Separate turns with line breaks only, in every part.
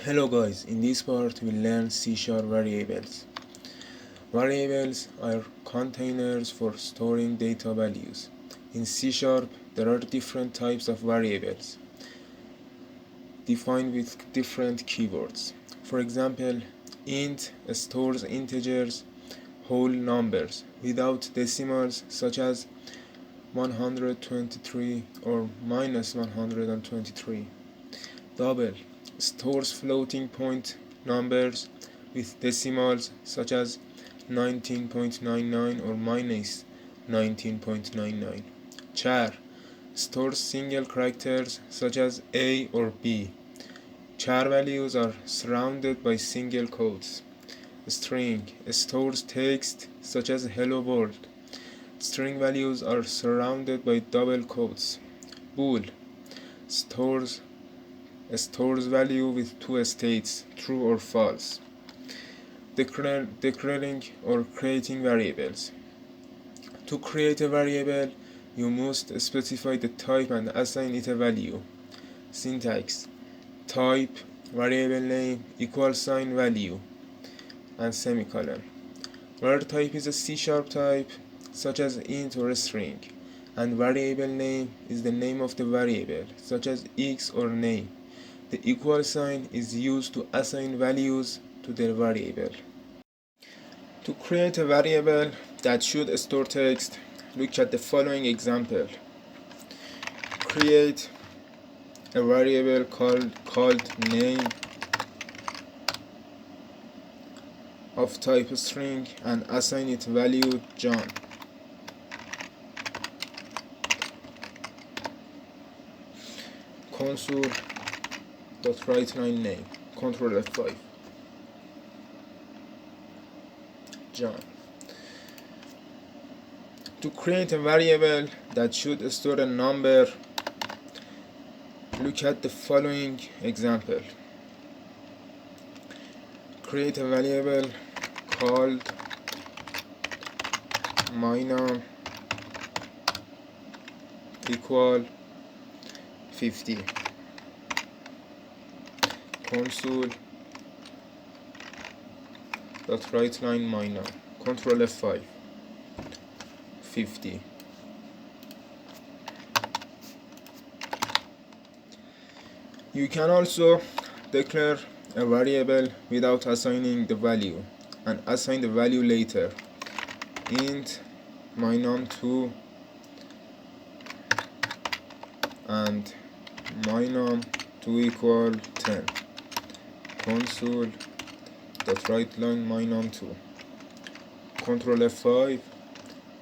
Hello guys, in this part we'll learn C# variables. Variables are containers for storing data values. In C# there are different types of variables defined with different keywords. For example, int stores integers, whole numbers without decimals such as 123 or minus 123. Double stores floating point numbers with decimals such as 19.99 or minus 19.99. Char stores single characters such as A or B. Char values are surrounded by single quotes. String stores text such as hello world. String values are surrounded by double quotes. Bool stores value with two states, true or false. Declaring or creating variables. To create a variable, you must specify the type and assign it a value. Syntax: type, variable name, =, value, and semicolon. Where type is a C# type, such as int or string, and variable name is the name of the variable, such as x or name. The =, is used to assign values to the variable. To create a variable that should store text, look at the following example. Create a variable called name of type string and assign it value John. Console.writeLine name, Ctrl F5, John. To create a variable that should store a number, look at the following example. Create a variable called mynum equal 50. Console.writeLine mynum, Ctrl F5, 50. You can also declare a variable without assigning the value and assign the value later. Int mynum2 and mynum2 equal 10. Console.writeLine mynum2, Ctrl F5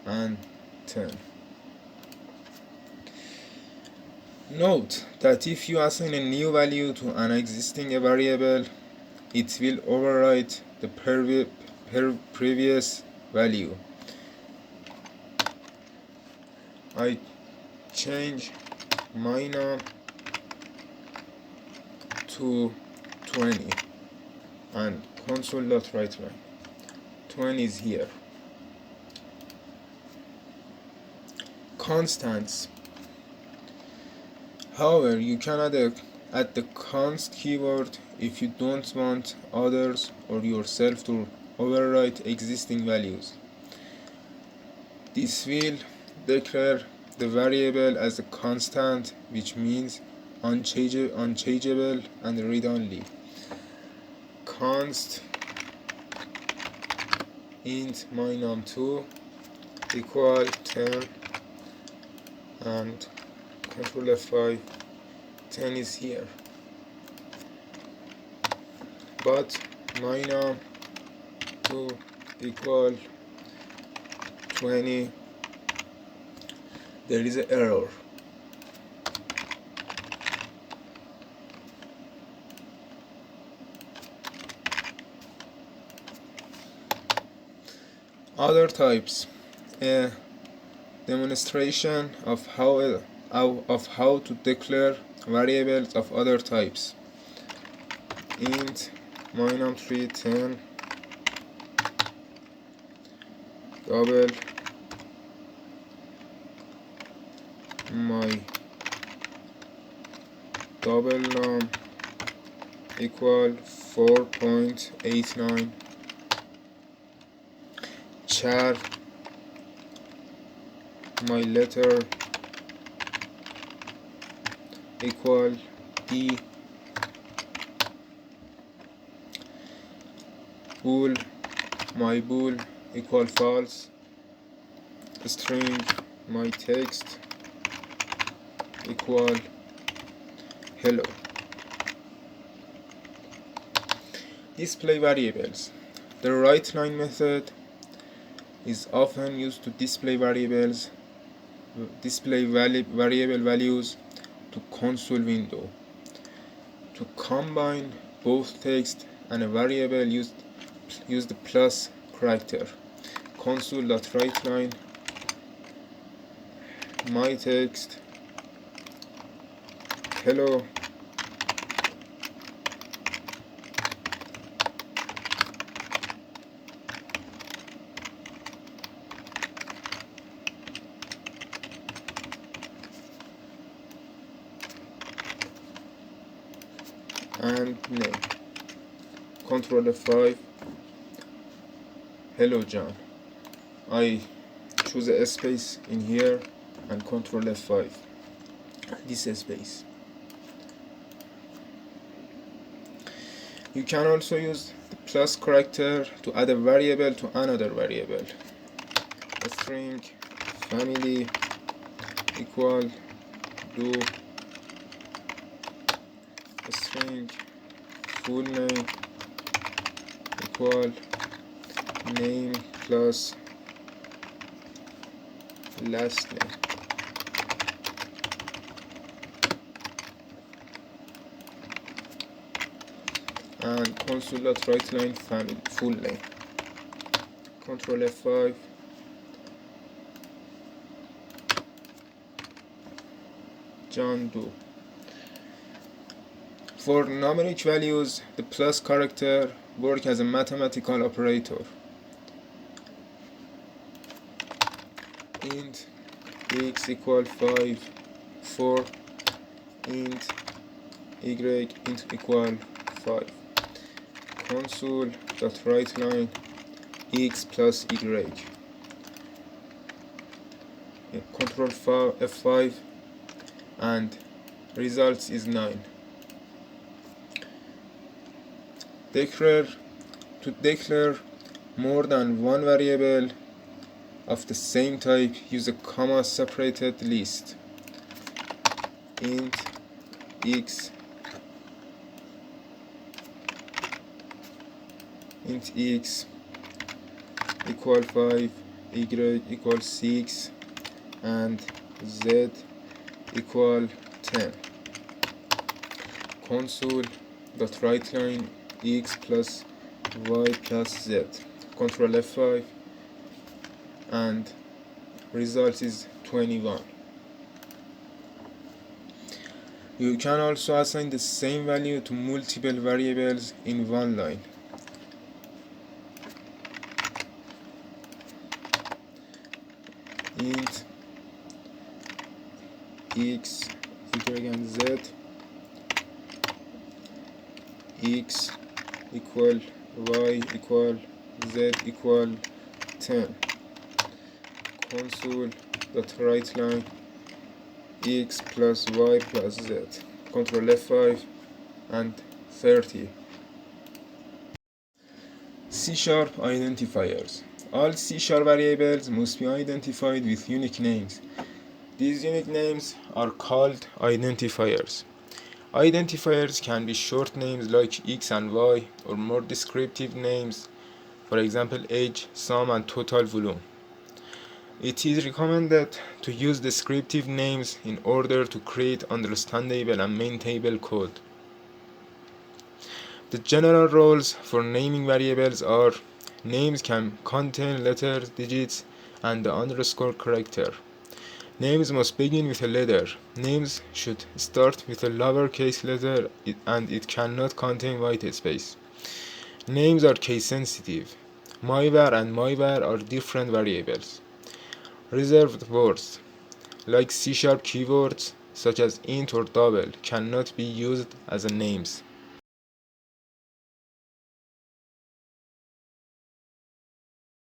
and 10. Note that if you assign a new value to an existing variable, it will overwrite the previous value. I change mynum to 20 and console.writeLine 20 is here. Constants. However, you can add the const keyword if you don't want others or yourself to overwrite existing values. This will declare the variable as a constant, which means unchangeable and read-only. Const int mynum2 equal 10 and Ctrl F5, 10 is here. But mynum2 equal 20, there is an error. Other types. A demonstration of how to declare variables of other types. Int mynum3 10 double my double num equal 4.89, char my letter equal D, bool my bool equal false, string my text equal hello. Display variables. The writeLine method is often used to display variable values to console window. To combine both text and a variable, use the plus character. Console.writeLine my text hello and name. Control F5, hello John. I choose a space in here and Control F5, this space. You can also use the plus character to add a variable to another variable. A string family equal do, a string full name equal name plus last name. And console.writeLine family full name. Control F5, John Doe. For numeric values, the plus character works as a mathematical operator. Int x equal 5, 4, int y int equal 5. Console.writeLine x plus y. Control F5 and results is 9. To declare more than one variable of the same type, use a comma separated list. Int x equal 5, y equal 6, and z equal 10. Console.writeLine x plus y plus z. Control F5 and result is 21. You can also assign the same value to multiple variables in one line. Int x, y, and z, x equal y equal z equal 10. Console.writeLine x plus y plus z. Control F5 and 30. C# identifiers. All C# variables must be identified with unique names. These unique names are called identifiers. Identifiers can be short names like x and y, or more descriptive names, for example age, sum, and total volume. It is recommended to use descriptive names in order to create understandable and maintainable code. The general rules for naming variables are: names can contain letters, digits, and the underscore character. Names must begin with a letter. Names should start with a lowercase letter and it cannot contain white space. Names are case sensitive. myvar and myvar are different variables. Reserved words, like C# keywords such as int or double, cannot be used as names.